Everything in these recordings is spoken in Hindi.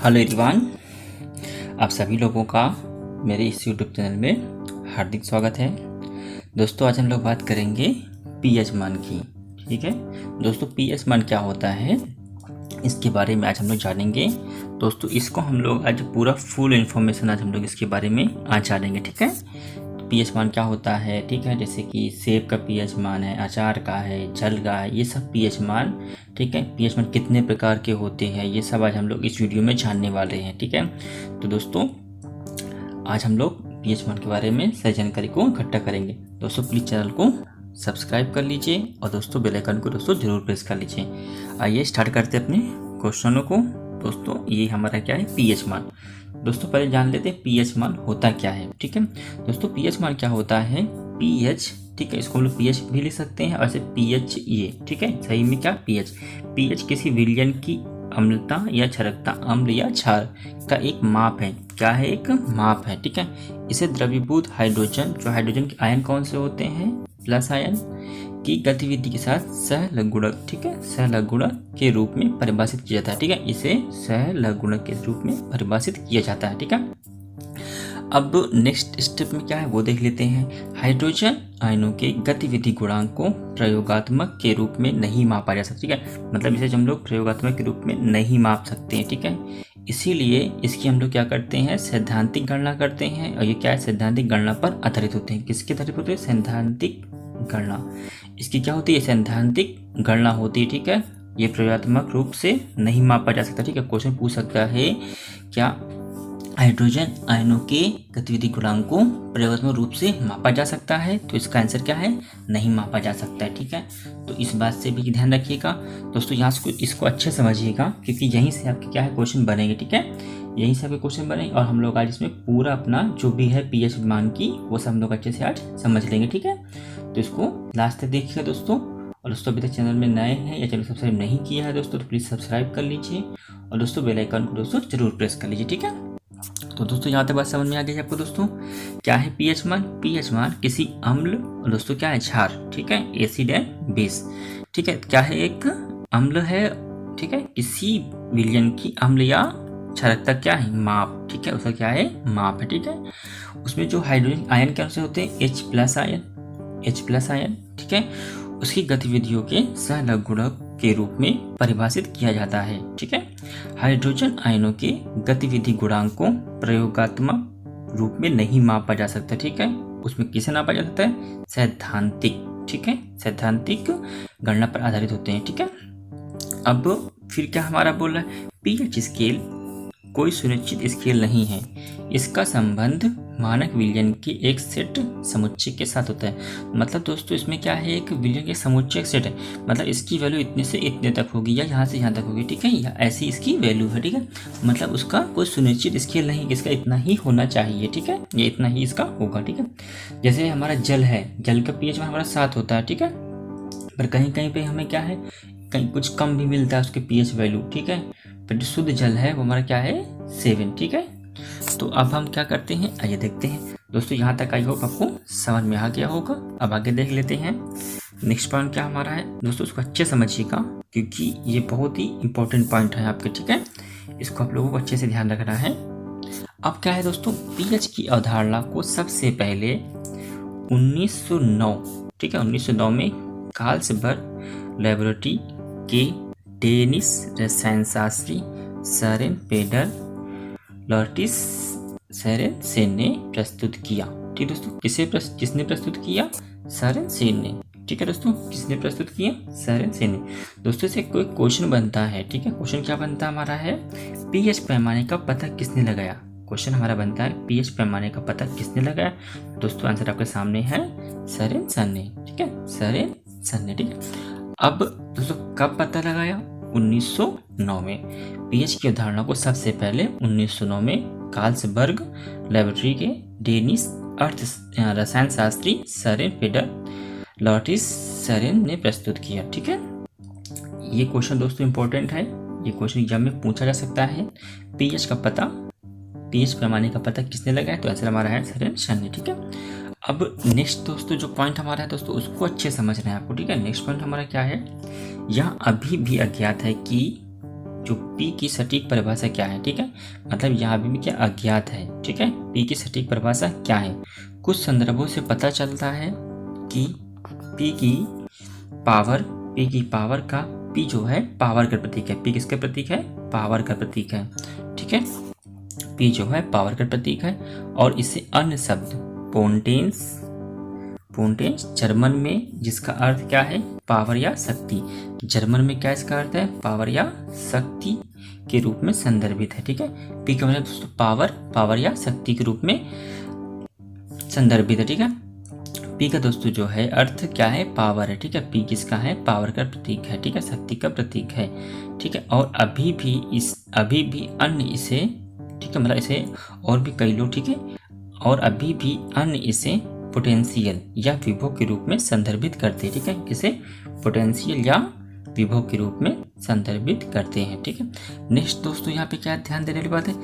हेलो एवरीवन, आप सभी लोगों का मेरे इस यूट्यूब चैनल में हार्दिक स्वागत है। दोस्तों, आज हम लोग बात करेंगे पीएच मान की। ठीक है दोस्तों, पीएच मान क्या होता है इसके बारे में आज हम लोग जानेंगे। दोस्तों, इसको हम लोग आज पूरा फुल इन्फॉर्मेशन आज हम लोग इसके बारे में आज जानेंगे। ठीक है, पीएच मान क्या होता है। ठीक है, जैसे कि सेब का पीएच मान है, अचार का है, जल का है, ये सब पीएच मान। ठीक है, पीएच मान कितने प्रकार के होते हैं ये सब आज हम लोग इस वीडियो में जानने वाले हैं। ठीक है, तो दोस्तों आज हम लोग पीएच मान के बारे में सही जानकारी को इकट्ठा करेंगे। दोस्तों प्लीज़ चैनल को सब्सक्राइब कर लीजिए और दोस्तों बेल आइकन को दोस्तों जरूर प्रेस कर लीजिए। आइए स्टार्ट करते हैं अपने क्वेश्चनों को। दोस्तों ये हमारा क्या है, पीएच मान। दोस्तों पहले जान लेते हैं पीएच मान होता क्या है। ठीक है दोस्तों, पीएच मान क्या होता है, पीएच। ठीक है, इसको हम लोग पीएच भी लिख सकते हैं और ऐसे पीएच ये। ठीक है, सही में क्या पीएच। पीएच किसी विलयन की अम्लता या क्षारकता, अम्ल या क्षार का एक माप है। क्या है, एक माप है। ठीक है, इसे द्रवीभूत हाइड्रोजन, जो हाइड्रोजन के आयन कौन से होते हैं, प्लस आयन की गतिविधि के साथ सहलगुणक। ठीक है, सहलगुणक के रूप में परिभाषित किया जाता है। ठीक है, इसे सहलगुणक के रूप में परिभाषित किया जाता है। ठीक है, अब नेक्स्ट स्टेप में क्या है वो देख लेते हैं। हाइड्रोजन आयनों के गतिविधि गुणांक को प्रयोगात्मक के रूप में नहीं मापा जा सकता। ठीक है, मतलब इसे हम लोग प्रयोगात्मक के रूप में नहीं माप सकते हैं। ठीक है, इसीलिए इसकी हम लोग क्या करते हैं, सैद्धांतिक गणना करते हैं। और ये क्या है, सैद्धांतिक गणना पर आधारित होते हैं। किसके आधारित होते हैं, सैद्धांतिक गणना। इसकी क्या होती है, सैद्धांतिक गणना होती है। ठीक है, ये प्रयोगात्मक रूप से नहीं मापा जा सकता। ठीक है, क्वेश्चन पूछ सकता है क्या हाइड्रोजन आयनों के गतिविधि गुणांक को प्रयोगात्मक रूप से मापा जा सकता है, तो इसका आंसर क्या है, नहीं मापा जा सकता है। ठीक है, तो इस बात से भी ध्यान रखिएगा दोस्तों। यहाँ से इसको अच्छे समझिएगा क्योंकि यहीं से आपके क्या है क्वेश्चन बनेंगे। ठीक है, यहीं से आपके क्वेश्चन बनेंगे और हम लोग आज इसमें पूरा अपना जो भी है पीएच मान की वो सब हम लोग अच्छे से आज समझ लेंगे। ठीक है, तो इसको लास्ट तक देखिएगा दोस्तों। और दोस्तों अभी तक चैनल में नए हैं या चैनल सब्सक्राइब नहीं किया है दोस्तों, तो प्लीज़ सब्सक्राइब कर लीजिए और दोस्तों बेल आइकन को दोस्तों जरूर प्रेस कर लीजिए। ठीक है, तो दोस्तों यहाँ तक बात समझ में आ गई आपको। दोस्तों क्या है पीएच मान, पीएच मान किसी अम्ल और दोस्तों क्या है क्षार। ठीक है, एसिड एंड बेस। ठीक है, क्या है, एक अम्ल है। ठीक है, किसी विलयन की अम्ल या क्षारकता क्या है, माप। ठीक है, उसका क्या है, माप है। ठीक है, उसमें जो हाइड्रोजन आयन कैसे होते हैं, H plus ion, H plus ion. ठीक है, उसकी गतिविधियों के सहलगुणक के रूप में परिभाषित किया जाता है। ठीक है, हाइड्रोजन आयनों के गतिविधि गुणांक को प्रयोगात्मक रूप में नहीं मापा जा सकता। ठीक है, उसमें किसे नापा जा सकता है, सैद्धांतिक। ठीक है, सैद्धांतिक गणना पर आधारित होते हैं। ठीक है, अब फिर क्या हमारा बोल रहा है, पीएच स्केल कोई सुनिश्चित स्केल नहीं है। इसका संबंध मानक विलयन के एक सेट समुच्चय के साथ होता है। मतलब दोस्तों इसमें क्या है, एक विलयन के समुच्चय सेट है। मतलब इसकी वैल्यू इतने से इतने तक होगी या यहाँ से यहाँ तक होगी। ठीक है, या ऐसी इसकी वैल्यू है। ठीक है, मतलब उसका कोई सुनिश्चित स्केल नहीं कि इसका इतना ही होना चाहिए। ठीक है, ये इतना ही इसका होगा। ठीक है, जैसे हमारा जल है, जल का पीएच मान हमारा 7 होता है। ठीक है, पर कहीं कहीं पे हमें क्या है, कहीं कुछ कम भी मिलता है उसके पीएच वैल्यू। ठीक है, पर जो शुद्ध जल है वो हमारा क्या है, 7। ठीक है, तो अब हम क्या करते हैं, आइए देखते हैं दोस्तों। यहाँ तक आई होगा, आपको समझ में आ गया होगा। अब आगे देख लेते हैं नेक्स्ट पॉइंट क्या हमारा है दोस्तों। उसको अच्छे समझिएगा क्योंकि ये बहुत ही इंपॉर्टेंट पॉइंट है आपके। ठीक है, इसको आप लोगों को अच्छे से ध्यान रखना है। अब क्या है दोस्तों, पीएच की अवधारणा को सबसे पहले 1909, ठीक है 1909 में कार्लसबर्ग लैबोरेटरी के डेनिश रसायन शास्त्री सरेन पेडर लॉर्टिस सेरेनसेन ने प्रस्तुत किया। ठीक दोस्तों, किसने प्रस्तुत किया, सेरेनसेन ने। ठीक है दोस्तों, किसने प्रस्तुत किया, सेरेनसेन ने। दोस्तों से कोई क्वेश्चन बनता है। ठीक है, क्वेश्चन क्या बनता है हमारा है, पीएच पैमाने का पता किसने लगाया। क्वेश्चन हमारा बनता है पीएच पैमाने का पता किसने लगाया। दोस्तों आंसर आपके सामने है, सेरेनसेन ने। ठीक है, सेरेनसेन ने। ठीक है, अब दोस्तों कब पता लगाया, 1909 में। पीएच की अवधारणा को सबसे पहले 1909 में कार्लसबर्ग लैबोरेटरी के डेनिश रसायन शास्त्री सरेन पेडर लॉर्टिस सेरेन ने प्रस्तुत किया। ठीक है, ये क्वेश्चन दोस्तों इंपॉर्टेंट है, ये क्वेश्चन एग्जाम में पूछा जा सकता है। पीएच का पता, पीएच पैमाने का पता किसने लगाया, तो आंसर हमारा है सेरेनसेन ने। ठीक है, अब नेक्स्ट दोस्तों जो पॉइंट हमारा है दोस्तों उसको अच्छे समझना है आपको। ठीक है, नेक्स्ट पॉइंट हमारा क्या है, यह अभी भी अज्ञात है कि जो पी की सटीक परिभाषा क्या है, ठीक है, मतलब यहाँ भी क्या अज्ञात है, ठीक है। पी की सटीक परिभाषा क्या है? कुछ संदर्भों से पता चलता है कि पी की पावर का, पी जो है पावर का प्रतीक है। पी किसका प्रतीक है? पावर का प्रतीक है, ठीक है। पी जो है पावर का प्रतीक है। और इसे अन्य शब्द पोन्टेंस जर्मन में, जिसका अर्थ क्या है? पावर या शक्ति। जर्मन में क्या इसका अर्थ है? पावर या शक्ति के रूप में संदर्भित है, ठीक है। पी का मतलब दोस्तों पावर या शक्ति के रूप में संदर्भित है, ठीक है। पी का दोस्तों जो है अर्थ क्या है? पावर है, ठीक है। पी किसका है? पावर का प्रतीक है, ठीक है, शक्ति का प्रतीक है, ठीक है। और अभी भी अन्य इसे, ठीक है, मतलब इसे और भी कई लोग, ठीक है, और अभी भी अन्य इसे पोटेंशियल या विभव के रूप में संदर्भित करते हैं, ठीक है। किसे? पोटेंशियल या विभव के रूप में संदर्भित करते हैं, ठीक है। नेक्स्ट दोस्तों यहाँ पे क्या ध्यान देने वाली बात है?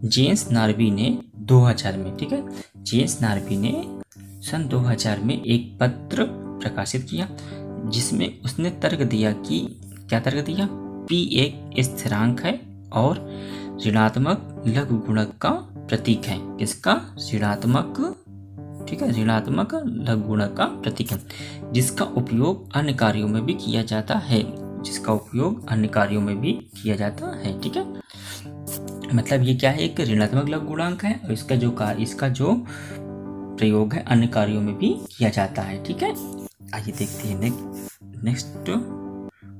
जेम्स नार्बी ने 2000 में, ठीक है, जेम्स नार्बी ने सन 2000 में एक पत्र प्रकाशित किया जिसमें उसने तर्क दिया कि, क्या तर्क दिया? पी एक स्थिरांक है और ऋणात्मक लघु गुणक का प्रतीक है। किसका? ऋणात्मक, ठीक है, ऋणात्मक लघु गुणक का प्रतीक है, जिसका उपयोग अन्य कार्यों में भी किया जाता है, ठीक है। मतलब ये क्या है? एक ऋणात्मक लघु गुणांक है और इसका जो प्रयोग है अन्य कार्यों में भी किया जाता है, ठीक है। आइए देखते हैं नेक्स्ट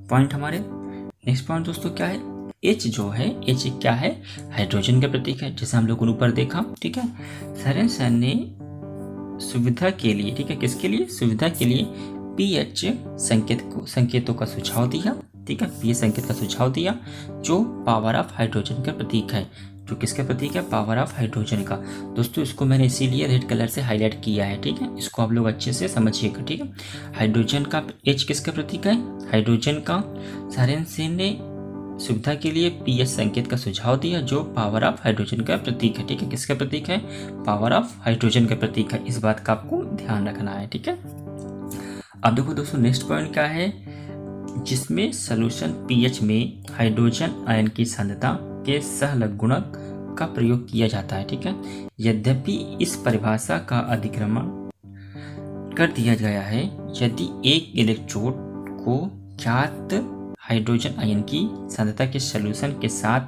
पॉइंट। हमारे नेक्स्ट पॉइंट दोस्तों क्या है? H जो है, H क्या है? हाइड्रोजन का प्रतीक है, जैसे हम लोग ने ऊपर देखा, ठीक है। सोरेनसन ने सुविधा के लिए, ठीक है, किसके लिए? सुविधा के लिए pH संकेतों का सुझाव दिया, ठीक है, pH संकेत का सुझाव दिया जो पावर ऑफ हाइड्रोजन का प्रतीक है। जो किसका प्रतीक है? पावर ऑफ हाइड्रोजन का। दोस्तों इसको मैंने इसीलिए रेड कलर से हाईलाइट किया है, ठीक है, इसको आप लोग अच्छे से समझिएगा, ठीक है। हाइड्रोजन का H किसका प्रतीक है? हाइड्रोजन का। सोरेनसन ने सुविधा के लिए pH संकेत का सुझाव दिया जो पावर ऑफ हाइड्रोजन का प्रतीक है, ठीक है। किसका प्रतीक है? पावर ऑफ हाइड्रोजन का प्रतीक है। इस बात का आपको ध्यान रखना है, ठीक है। अब देखो दोस्तों नेक्स्ट पॉइंट क्या है? जिसमें सॉल्यूशन pH में हाइड्रोजन आयन की सांद्रता के सहलघुणक का प्रयोग किया जाता है, ठीक है। यद्यपि इस परिभाषा का अतिक्रमण कर दिया गया है यदि एक इलेक्ट्रोड को ज्ञात हाइड्रोजन आयन की सांद्रता के सॉल्यूशन के साथ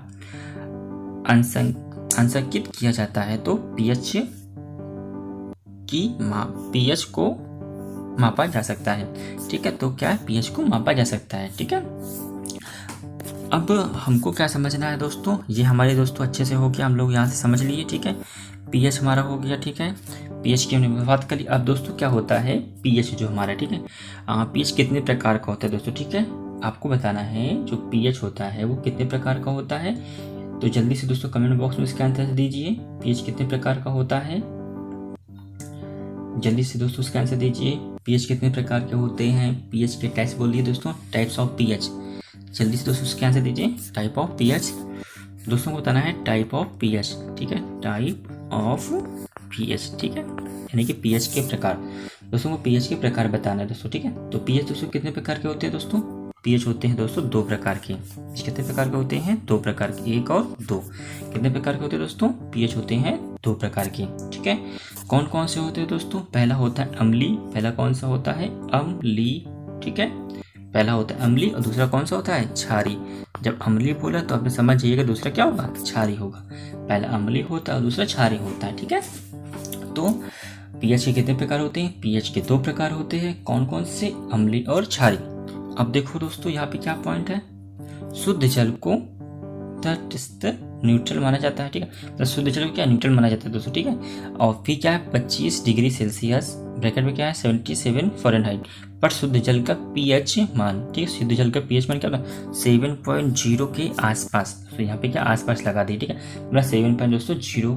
अंशांकित किया जाता है तो pH को मापा जा सकता है, ठीक है। तो क्या है? pH को मापा जा सकता है, ठीक है। अब हमको क्या समझना है दोस्तों? ये हमारे दोस्तों अच्छे से हो गया, हम लोग यहाँ से समझ लिए, ठीक है। pH हमारा हो गया, ठीक है। pH की हमने बात कर ली। अब दोस्तों क्या होता है? pH जो हमारा, ठीक है, pH कितने प्रकार का होता है दोस्तों, ठीक है, आपको बताना है। जो pH होता है वो कितने प्रकार का होता है, तो जल्दी से दोस्तों कमेंट बॉक्स में इसका आंसर दीजिए। pH कितने प्रकार का होता है? जल्दी से दोस्तों इसका आंसर दीजिए। pH कितने प्रकार के होते हैं? pH के टाइप्स बोलिए दोस्तों, टाइप्स ऑफ pH। जल्दी से दोस्तों इसका आंसर दीजिए। टाइप ऑफ pH दोस्तों को बताना है, टाइप ऑफ pH, ठीक है, टाइप ऑफ pH, ठीक है, यानी कि pH के प्रकार। दोस्तों को pH के प्रकार बताना है दोस्तों, ठीक है। तो pH दोस्तों कितने प्रकार के होते हैं दोस्तों? pH होते हैं दोस्तों 2 प्रकार के। कितने प्रकार के होते हैं? 2 प्रकार के, 1 और 2। कितने प्रकार के होते हैं दोस्तों? pH होते हैं 2 प्रकार के, ठीक है। कौन कौन से होते हैं दोस्तों? पहला होता है अम्लीय। पहला कौन सा होता है? अम्लीय, ठीक है, पहला होता है अम्लीय और दूसरा कौन सा होता है? क्षारीय। जब अम्लीय बोला तो आप समझ जाइएगा दूसरा क्या होगा? क्षारीय होगा। पहला अम्लीय होता है और दूसरा क्षारीय होता है, ठीक है। तो pH के कितने प्रकार होते हैं? pH के 2 प्रकार होते हैं। कौन कौन से? अम्लीय और क्षारीय। अब देखो दोस्तों यहाँ पे क्या पॉइंट है? शुद्ध जल को तटस्थ न्यूट्रल माना जाता है, ठीक है, तो शुद्ध जल को क्या? न्यूट्रल माना जाता है दोस्तों, ठीक है। और फिर क्या है? 25 डिग्री सेल्सियस ब्रैकेट में क्या है? 77 फ़ारेनहाइट पर शुद्ध जल का pH मान, ठीक है, शुद्ध जल का pH मान क्या होगा? 7.0 के आसपास। तो यहाँ पे क्या आसपास लगा दी, ठीक है, मतलब 7.0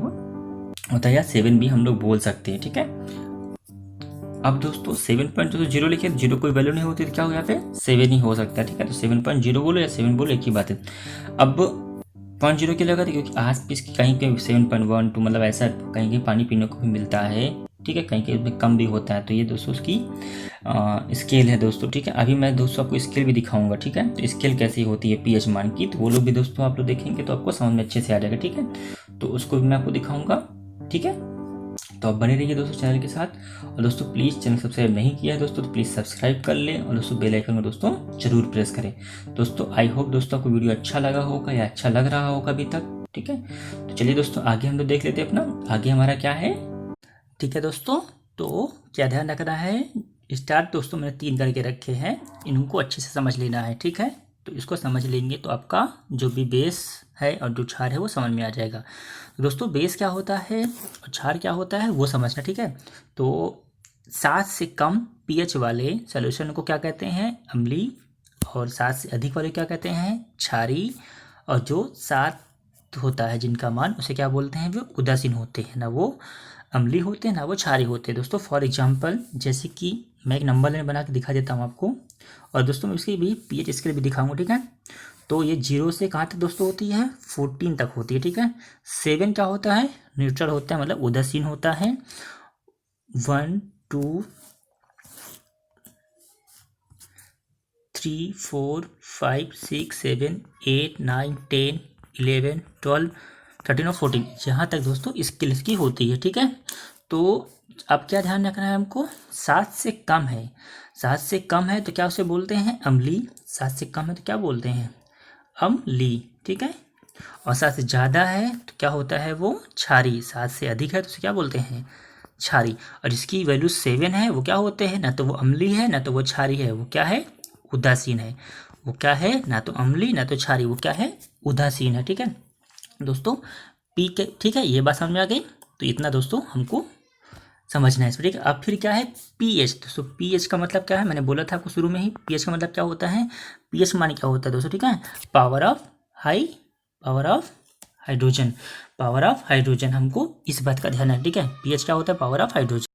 होता है या 7 भी हम लोग बोल सकते हैं, ठीक है। अब दोस्तों 7.0 लिखे, 0 कोई वैल्यू नहीं होती तो क्या हो? यहाँ पे 7 ही हो सकता है, ठीक है। तो 7.0 बोलो या 7 बोलो, एक ही बात है। अब 0.0 के लगा क्योंकि आस पास कहीं पे 7.1 तो मतलब ऐसा कहीं पानी पीने को भी मिलता है ठीक है, कहीं कहीं उसमें कम भी होता है। तो ये दोस्तों उसकी स्केल है दोस्तों, ठीक है। अभी मैं दोस्तों आपको स्केल भी दिखाऊंगा, ठीक है। तो स्केल कैसी होती है पीएच मान की, तो वो लोग भी दोस्तों आप लोग देखेंगे तो आपको समझ में अच्छे से आ जाएगा, ठीक है। तो उसको भी मैं आपको दिखाऊंगा, ठीक है। तो आप बने रहिए दोस्तों चैनल के साथ। और दोस्तों प्लीज़ चैनल सब्सक्राइब नहीं किया है दोस्तों तो प्लीज़ सब्सक्राइब कर लें, और दोस्तों बेल आइकन को दोस्तों जरूर प्रेस करें। दोस्तों आई होप दोस्तों आपको वीडियो अच्छा लगा होगा या अच्छा लग रहा होगा अभी तक, ठीक है। तो चलिए दोस्तों आगे हम लोग देख लेते हैं अपना, आगे हमारा क्या है, ठीक है दोस्तों। तो क्या ध्यान रखना है, स्टार्ट दोस्तों मैंने 3 करके रखे हैं, इनको अच्छे से समझ लेना है, ठीक है। तो इसको समझ लेंगे तो आपका जो भी बेस है और जो क्षार है वो समझ में आ जाएगा। दोस्तों बेस क्या होता है और क्षार क्या होता है वो समझना, ठीक है। तो 7 से कम पीएच वाले सॉल्यूशन को क्या कहते हैं, अम्लीय, और 7 से अधिक वाले क्या कहते हैं, क्षारीय, और जो 7 होता है जिनका मान उसे क्या बोलते हैं, वो उदासीन होते हैं, ना वो अम्लीय होते हैं ना वो क्षारीय होते हैं दोस्तों। फॉर एग्जांपल जैसे कि मैं एक नंबर लाइन बना के दिखा देता हूँ आपको, और दोस्तों मैं इसकी भी पीएच स्केल भी दिखाऊंगा, ठीक है। तो ये 0 से कहाँ तक दोस्तों होती है, 14 तक होती है, ठीक है। 7 क्या होता है, न्यूट्रल होता है, मतलब उदासीन होता है। 1 2 3 4 5 6 7 8 9 10 11 12 13 और 14, यहाँ तक दोस्तों स्केल की होती है, ठीक है। तो अब क्या ध्यान रखना है हमको, 7 से कम है, 7 से कम है तो क्या उसे बोलते हैं, अम्लीय। 7 से कम है तो क्या बोलते हैं, अम्लीय, ठीक है। और 7 से ज़्यादा है तो क्या होता है, वो क्षारीय। 7 से अधिक है तो उसे क्या बोलते हैं, क्षारीय। और जिसकी वैल्यू 7 है वो क्या होते हैं, ना तो वो अम्लीय है ना तो वो क्षारीय है, वो क्या है, उदासीन है। वो क्या है, ना तो अम्लीय ना तो क्षारीय, वो क्या है, उदासीन है, ठीक है दोस्तों। पी के, ठीक है, ये बात समझ में आ गई। तो इतना दोस्तों हमको समझना है, ठीक है। अब फिर क्या है पीएच दोस्तों, पीएच का मतलब क्या है, मैंने बोला था आपको शुरू में ही, पीएच का मतलब क्या होता है, पीएच माने क्या होता है दोस्तों, ठीक है, power of hydrogen, power of hydrogen. हमको इस बात का ध्यान है, ठीक है। पीएच क्या होता है, पावर ऑफ हाइड्रोजन।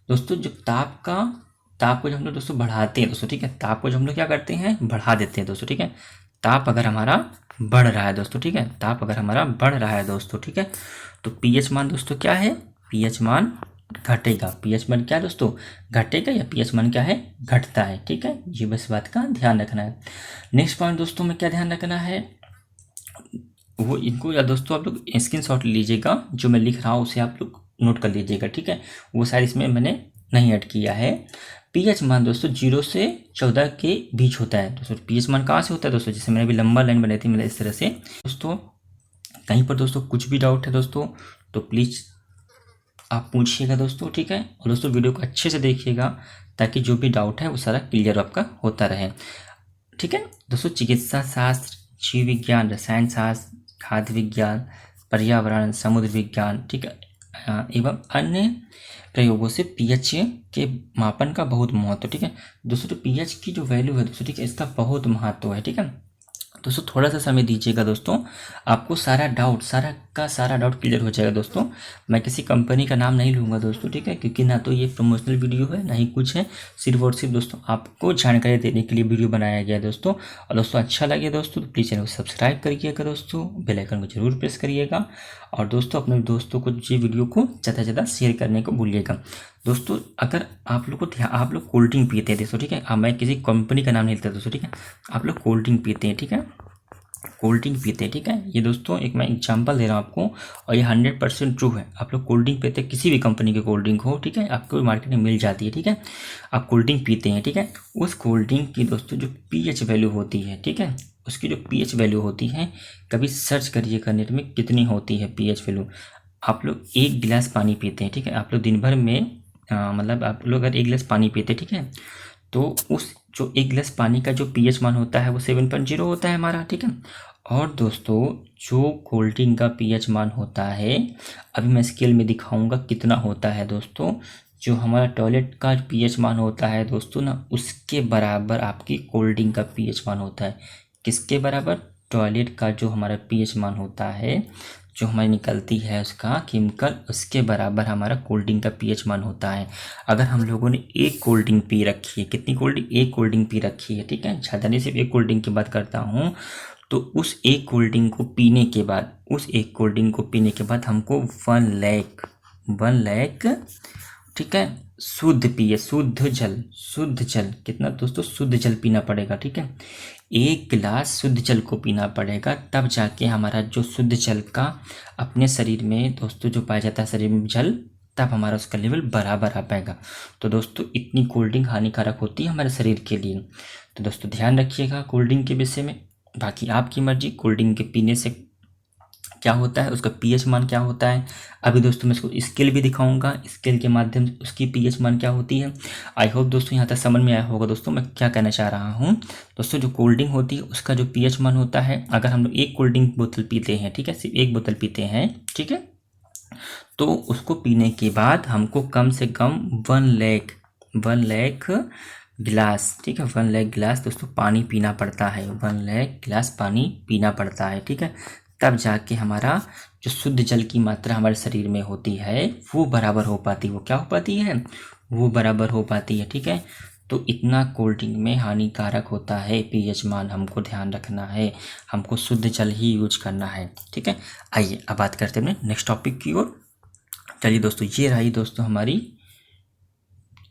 दोस्तों जो ताप को जब हम लोग दोस्तों बढ़ाते हैं दोस्तों, ठीक है, ताप को जब हम लोग क्या करते हैं, बढ़ा देते हैं दोस्तों, ठीक है। ताप अगर हमारा बढ़ रहा है दोस्तों, ठीक है, ताप अगर हमारा बढ़ रहा है दोस्तों, ठीक है, तो पीएच मान दोस्तों क्या है, पीएच मान घटेगा। पीएच मान क्या दोस्तों, घटेगा, या पीएच मान क्या है, घटता है, ठीक है। ये बस बात का ध्यान रखना है। नेक्स्ट पॉइंट दोस्तों में क्या ध्यान रखना है, वो इनको या दोस्तों आप लोग स्क्रीनशॉट लीजिएगा, जो मैं लिख रहा हूँ उसे आप लोग नोट कर लीजिएगा, ठीक है। वो सारी इसमें मैंने नहीं ऐड किया है। पीएच मान दोस्तों 0 से 14 के बीच होता है दोस्तों। पीएच मान कहाँ से होता है दोस्तों, जैसे मैंने अभी लंबा लाइन बनाई थी, मतलब इस तरह से दोस्तों। कहीं पर दोस्तों कुछ भी डाउट है दोस्तों तो प्लीज़ आप पूछिएगा दोस्तों, ठीक है। और दोस्तों वीडियो को अच्छे से देखिएगा ताकि जो भी डाउट है वो सारा क्लियर आपका होता रहे, ठीक है दोस्तों। चिकित्सा शास्त्र, जीव विज्ञान, रसायन शास्त्र, खाद्य विज्ञान, पर्यावरण, समुद्र विज्ञान, ठीक है, एवं अन्य प्रयोगों से पीएच के मापन का बहुत महत्व, ठीक है दोस्तों। तो पीएच की जो वैल्यू है दोस्तों, ठीक है, इसका बहुत महत्व है, ठीक है दोस्तों। थोड़ा सा समय दीजिएगा दोस्तों, आपको सारा डाउट क्लियर हो जाएगा दोस्तों। मैं किसी कंपनी का नाम नहीं लूँगा दोस्तों, ठीक है, क्योंकि ना तो ये प्रमोशनल वीडियो है ना ही कुछ है, सिर्फ और सिर्फ दोस्तों आपको जानकारी देने के लिए वीडियो बनाया गया है दोस्तों। और दोस्तों अच्छा लगे दोस्तों तो प्लीज़ चैनल को सब्सक्राइब करिएगा दोस्तों, बेल आइकन को जरूर प्रेस करिएगा, और दोस्तों अपने दोस्तों को ये वीडियो को ज़्यादा से ज़्यादा शेयर करने को भूलिएगा दोस्तों। अगर आप लोग कोल्ड ड्रिंक पीते हैं दोस्तों, ठीक है, मैं किसी कंपनी का नाम नहीं लेता दोस्तों, ठीक है, आप लोग कोल्ड ड्रिंक पीते हैं, ठीक है, कोल्ड ड्रिंक पीते हैं, ठीक है। ये दोस्तों एक मैं एग्जांपल दे रहा हूँ आपको, और ये 100% ट्रू है। आप लोग कोल्ड ड्रिंक पीते हैं, किसी भी कंपनी की कोल्ड ड्रिंक हो, ठीक है, आपको मार्केट में मिल जाती है, ठीक है। आप कोल्ड ड्रिंक पीते हैं, ठीक है, उस कोल्ड ड्रिंक की दोस्तों जो पीएच वैल्यू होती है, ठीक है, उसकी जो पीएच वैल्यू होती है, कभी सर्च करिएगा नेट में कितनी होती है पीएच वैल्यू। आप लोग 1 गिलास पानी पीते हैं, ठीक है, आप लोग दिन भर में मतलब आप लोग अगर 1 गिलास पानी पीते हैं, ठीक है, तो उस जो 1 गिलास पानी का जो पीएच मान होता है वो 7.0 होता है हमारा, ठीक है। और दोस्तों जो कोल्ड ड्रिंक का पीएच मान होता है, अभी मैं स्केल में दिखाऊंगा कितना होता है दोस्तों। जो हमारा टॉयलेट का पीएच मान होता है दोस्तों ना, उसके बराबर आपकी कोल्ड ड्रिंक का पीएच मान होता है। किसके बराबर, टॉयलेट का जो हमारा पीएच मान होता है, जो हमारी निकलती है उसका केमिकल, उसके बराबर हमारा कोल्ड ड्रिंक का पीएच मान होता है। अगर हम लोगों ने एक कोल्ड ड्रिंक पी रखी है, कितनी कोल्ड ड्रिंक, एक कोल्ड ड्रिंक पी रखी है, ठीक है, ज़्यादा नहीं, सिर्फ एक कोल्ड ड्रिंक की बात करता हूँ, तो उस एक कोल्ड ड्रिंक को पीने के बाद हमको 1 लाख ठीक है। शुद्ध पिए, शुद्ध जल कितना दोस्तों, शुद्ध जल पीना पड़ेगा। ठीक है, 1 गिलास शुद्ध जल को पीना पड़ेगा, तब जाके हमारा जो शुद्ध जल का अपने शरीर में दोस्तों जो पाया जाता है शरीर में जल, तब हमारा उसका लेवल बराबर आ पाएगा। तो दोस्तों इतनी कोल्ड ड्रिंक हानिकारक होती है हमारे शरीर के लिए। तो दोस्तों ध्यान रखिएगा कोल्ड ड्रिंक के विषय में। बाकी आपकी मर्जी, कोल्ड ड्रिंक के पीने से क्या होता है, उसका पीएच मान क्या होता है। अभी दोस्तों मैं इसको स्केल भी दिखाऊंगा, स्केल के माध्यम से उसकी पीएच मान क्या होती है। आई होप दोस्तों यहाँ तक समझ में आया होगा दोस्तों मैं क्या कहना चाह रहा हूँ। दोस्तों जो कोल्ड ड्रिंक होती है उसका जो पीएच मान होता है, अगर हम लोग एक कोल्ड ड्रिंक बोतल पीते हैं, ठीक है, सिर्फ एक बोतल पीते हैं, ठीक है, तो उसको पीने के बाद हमको कम से कम 1 लाख गिलास, ठीक है, 1 लाख गिलास दोस्तों पानी पीना पड़ता है। 1 लाख गिलास पानी पीना पड़ता है, ठीक है, तब जाके हमारा जो शुद्ध जल की मात्रा हमारे शरीर में होती है वो बराबर हो पाती है। वो क्या हो पाती है, वो बराबर हो पाती है। ठीक है, तो इतना कोल्ड ड्रिंक में हानिकारक होता है पीएच मान, हमको ध्यान रखना है, हमको शुद्ध जल ही यूज करना है। ठीक है, आइए अब बात करते हैं नेक्स्ट टॉपिक की ओर। चलिए दोस्तों, ये रही दोस्तों हमारी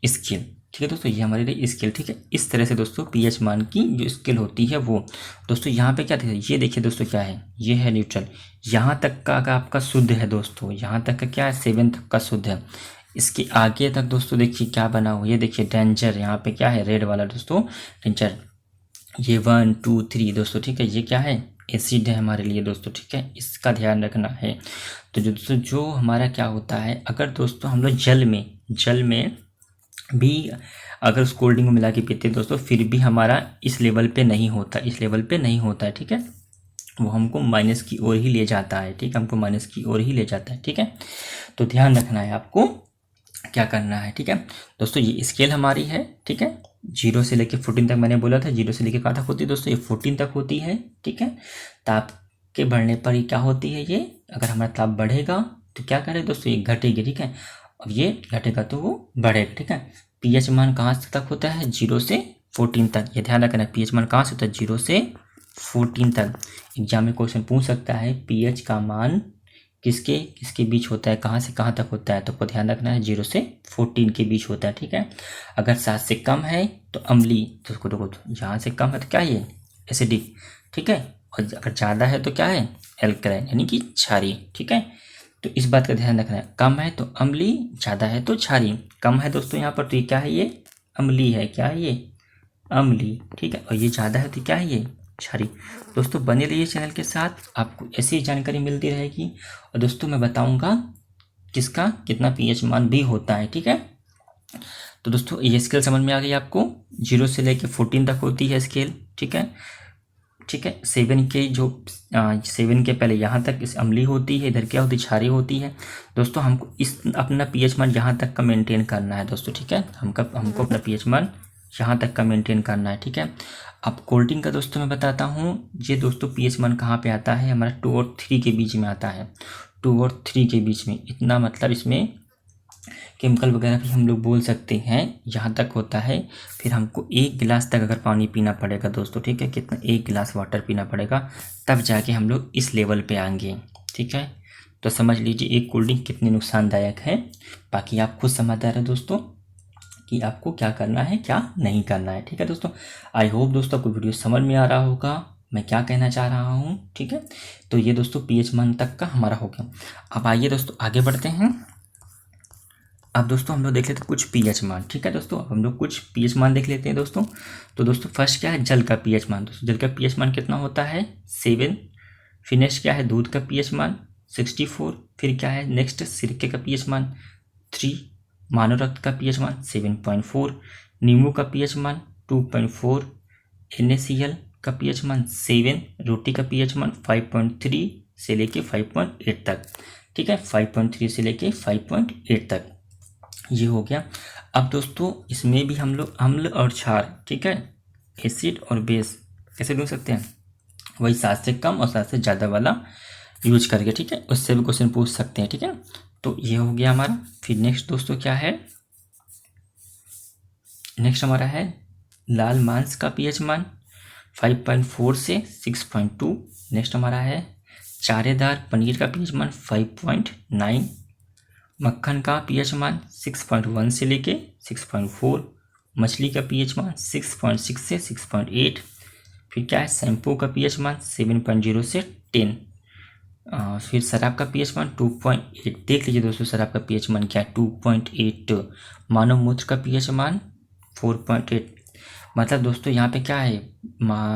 स्केल। ठीक है दोस्तों, ये हमारे लिए स्केल। ठीक है, इस तरह से दोस्तों पीएच मान की जो स्केल होती है वो दोस्तों यहाँ पे क्या देखिए, ये देखिए दोस्तों क्या है, ये है न्यूट्रल। यहाँ तक का आपका शुद्ध है दोस्तों, यहाँ तक का क्या है 7 तक का शुद्ध है। इसके आगे तक दोस्तों देखिए क्या बना हुआ, ये देखिए डेंजर, यहाँ पे क्या है रेड वाला दोस्तों डेंजर। ये 1 2 3 दोस्तों, ठीक है, ये क्या है एसिड है हमारे लिए दोस्तों। ठीक है, इसका ध्यान रखना है। तो जो दोस्तों जो हमारा क्या होता है, अगर दोस्तों हम लोग जल में भी अगर उस कोल्ड ड्रिंक को मिला के पीते हैं दोस्तों, फिर भी हमारा इस लेवल पे नहीं होता, इस लेवल पे नहीं होता है। ठीक है, वो हमको माइनस की ओर ही ले जाता है। ठीक है, हमको माइनस की ओर ही ले जाता है। ठीक है, तो ध्यान रखना है आपको क्या करना है। ठीक है दोस्तों, ये स्केल हमारी है। ठीक है, 0 से लेके 14 तक मैंने बोला था, 0 से लेके कहाँ तक होती है दोस्तों, ये 14 तक होती है। ठीक है, ताप के बढ़ने पर ये क्या होती है, ये अगर हमारा ताप बढ़ेगा तो क्या करे दोस्तों, ये घटेगी। ठीक है, अब ये घटेगा तो वो बढ़ेगा। ठीक है, पीएच मान कहाँ से तक होता है, 0 से 14 तक। ये ध्यान रखना, पीएच मान कहाँ से होता है, 0 से 14 तक। एग्जाम में क्वेश्चन पूछ सकता है पीएच का मान किसके किसके बीच होता है, कहाँ से कहाँ तक होता है, तो आपको ध्यान रखना है 0 से 14 के बीच होता है। ठीक है, अगर 7 से कम है तो अम्लीय, तो उसको देखो यहाँ से कम है तो क्या है ये एसिडिक। ठीक है, और अगर ज़्यादा है तो क्या है एल्कलाइन यानी कि क्षारीय। ठीक है, तो इस बात का ध्यान रखना है, कम है तो अम्लीय, ज़्यादा है तो क्षारीय। कम है दोस्तों यहाँ पर तो ये क्या है, ये अम्लीय है, क्या है ये अम्लीय। ठीक है, और ये ज़्यादा है तो क्या है ये क्षारीय। दोस्तों बने रहिए चैनल के साथ, आपको ऐसी जानकारी मिलती रहेगी। और दोस्तों मैं बताऊंगा किसका कितना पीएच मान भी होता है। ठीक है, तो दोस्तों ये स्केल समझ में आ गई आपको, 0 से लेकर 14 तक होती है स्केल। ठीक है, ठीक है, 7 के जो 7 के पहले यहाँ तक इस अम्लीय होती है, इधर क्या होती है क्षारीय होती है। दोस्तों हमको इस अपना पीएच मान यहाँ तक का मेंटेन करना है दोस्तों। ठीक है, हमको अपना पीएच मान यहाँ तक का मेंटेन करना है। ठीक है, अब कोल्ड ड्रिंक का दोस्तों मैं बताता हूँ, ये दोस्तों पीएच मान कहाँ पे आता है, हमारा 2 और 3 के बीच में आता है। 2 और 3 के बीच में, इतना मतलब इसमें केमिकल वगैरह भी हम लोग बोल सकते हैं, यहाँ तक होता है। फिर हमको 1 गिलास तक अगर पानी पीना पड़ेगा दोस्तों। ठीक है, कितना 1 गिलास वाटर पीना पड़ेगा, तब जाके हम लोग इस लेवल पे आएंगे। ठीक है, तो समझ लीजिए एक कोल्ड ड्रिंक कितनी नुकसानदायक है। बाकी आप खुद समझदार है दोस्तों कि आपको क्या करना है क्या नहीं करना है। ठीक है दोस्तों, आई होप दोस्तों आपको वीडियो समझ में आ रहा होगा मैं क्या कहना चाह रहा हूँ। ठीक है, तो ये दोस्तों पीएच मान तक का हमारा हो गया। अब आइए दोस्तों आगे बढ़ते हैं। अब दोस्तों हम लोग देख लेते हैं कुछ पीएच मान। ठीक है दोस्तों, हम लोग कुछ पीएच मान देख लेते हैं दोस्तों। तो दोस्तों फर्स्ट क्या है, जल का पीएच मान। दोस्तों जल का पीएच मान कितना होता है 7। फिर नेक्स्ट क्या है, दूध का पीएच मान 64। फिर क्या है नेक्स्ट, सिरके का पीएच मान 3। मानव रक्त का पीएच मान 7.4। नींबू का पीएच मान 2.4। NaCl का पीएच मान 7। रोटी का पीएच मान 5.3 से लेके 5.8 तक। ठीक है, 5.3 से लेके 5.8 तक ये हो गया। अब दोस्तों इसमें भी हम लोग अम्ल और क्षार, ठीक है, एसिड और बेस कैसे ढूंढ सकते हैं, वही 7 से कम और 7 से ज़्यादा वाला यूज करके। ठीक है, उससे भी क्वेश्चन पूछ सकते हैं। ठीक है, तो ये हो गया हमारा। फिर नेक्स्ट दोस्तों क्या है, नेक्स्ट हमारा है लाल मांस का पीएच मान 5.4 से 6.2। नेक्स्ट हमारा है चारेदार पनीर का पीएच मान 5.9। मक्खन का पीएच मान 6.1 से लेके 6.4, मछली का पीएच मान 6.6 से 6.8, फिर क्या है शैम्पू का पीएच मान 7.0 से 10, फिर शराब का पीएच मान 2.8। देख लीजिए दोस्तों शराब का पीएच मान क्या है 2.8। मानव मूत्र का पीएच मान 4.8। मतलब दोस्तों यहाँ पे क्या है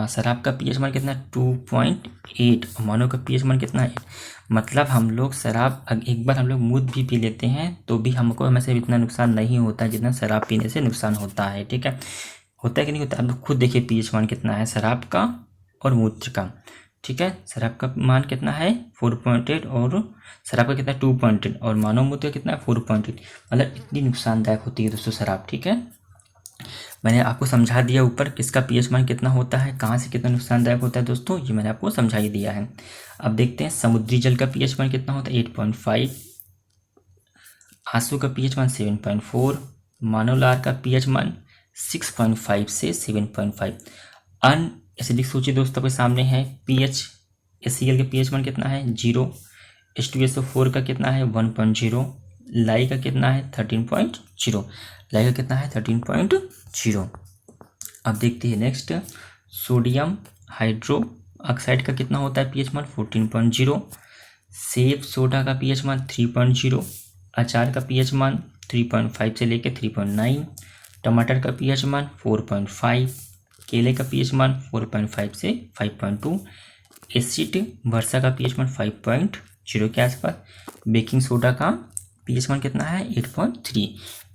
शराब का पीएच मान कितना 2.8, मानव का पीएच मान कितना है। मतलब हम लोग शराब एक बार हम लोग मूत्र भी पी लेते हैं तो भी हमको हमें से इतना नुकसान नहीं होता जितना शराब पीने से नुकसान होता है। ठीक है, होता है कि नहीं होता। आप लोग खुद देखिए पीएच मान कितना है शराब का और मूत्र का। ठीक है, शराब का मान कितना है 4.8 और शराब का कितना 2.8 और मानव मूत्र का कितना है 4.8। मतलब इतनी नुकसानदायक होती है दोस्तों शराब। ठीक है, मैंने आपको समझा दिया ऊपर किसका पीएच मान कितना होता है, कहाँ से कितना नुकसानदायक होता है दोस्तों, ये मैंने आपको समझा ही दिया है। अब देखते हैं समुद्री जल का पीएच मान कितना होता है 8.5, आंसू का पीएच मान 7.4, मानव लार का पीएच मान 6.5 से 7.5। अन एसिडिक सूची दोस्तों के सामने है। पीएच HCl का पीएच मान कितना है 0, H2SO4 का कितना है 1.0, लाई का कितना है 13.0, लाई का कितना है 13.0। अब देखते हैं नेक्स्ट सोडियम हाइड्रो ऑक्साइड का कितना होता है पीएच मान 14.0, सेब सोडा का पीएच मान 3.0, अचार का पीएच मान 3.5 से लेकर 3.9, टमाटर का पीएच मान 4.5, केले का पीएच मान 4.5 से 5.2, एसिड वर्षा का पीएच मान 5.0 के आसपास, बेकिंग सोडा का पीएच मान कितना है 8.3,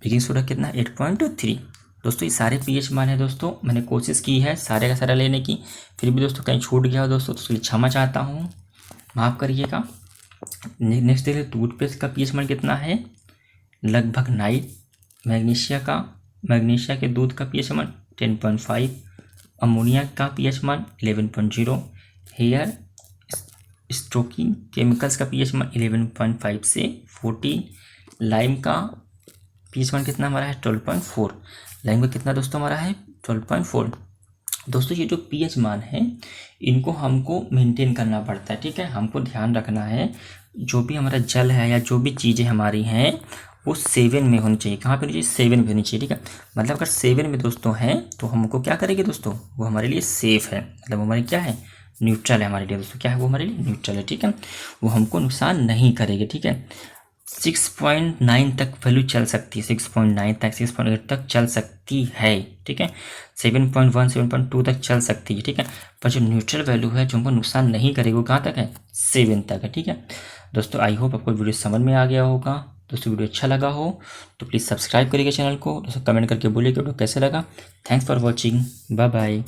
बेकिंग सोडा कितना है 8.3। दोस्तों ये सारे पीएच मान है दोस्तों, मैंने कोशिश की है सारे का सारा लेने की, फिर भी दोस्तों कहीं छूट गया हो दोस्तों तो उसके लिए क्षमा चाहता हूँ, माफ़ करिएगा। नेक्स्ट देखिए टूथपेस्ट का पीएच मान कितना है लगभग 9, मैग्नीशिया के दूध का पीएच मान 10.5, अमोनिया का पीएच मान 11.0, हेयर स्ट्रोकिंग केमिकल्स का पीएच मान 11.5 से 14, लाइम का पीएच मान कितना हमारा है 12.4, लाइम का कितना दोस्तों हमारा है 12.4। दोस्तों ये जो पीएच मान है इनको हमको मेंटेन करना पड़ता है। ठीक है, हमको ध्यान रखना है जो भी हमारा जल है या जो भी चीज़ें हमारी हैं वो 7 में होनी चाहिए। कहाँ पे होनी चाहिए 7 में होनी चाहिए। ठीक है, मतलब अगर 7 में दोस्तों हैं तो हमको क्या करेंगे दोस्तों, वो हमारे लिए सेफ़ है, मतलब हमारे क्या है न्यूट्रल है हमारे लिए दोस्तों, क्या है वो हमारे लिए न्यूट्रल है। ठीक है, वो हमको नुकसान नहीं करेगी। ठीक है, 6.9 तक वैल्यू चल सकती है, 6.9 तक 6.8 तक चल सकती है। ठीक है, 7.1 7.2 तक चल सकती है। ठीक है, पर जो न्यूट्रल वैल्यू है जो हमको नुकसान नहीं करेगी वो कहाँ तक है 7 तक है। ठीक है दोस्तों, आई होप आपको वीडियो समझ में आ गया होगा। दोस्तों वीडियो अच्छा लगा हो तो प्लीज़ सब्सक्राइब करिएगा चैनल को, दोस्तों कमेंट करके बोलिए कि वीडियो कैसे लगा। Thanks for watching, bye bye.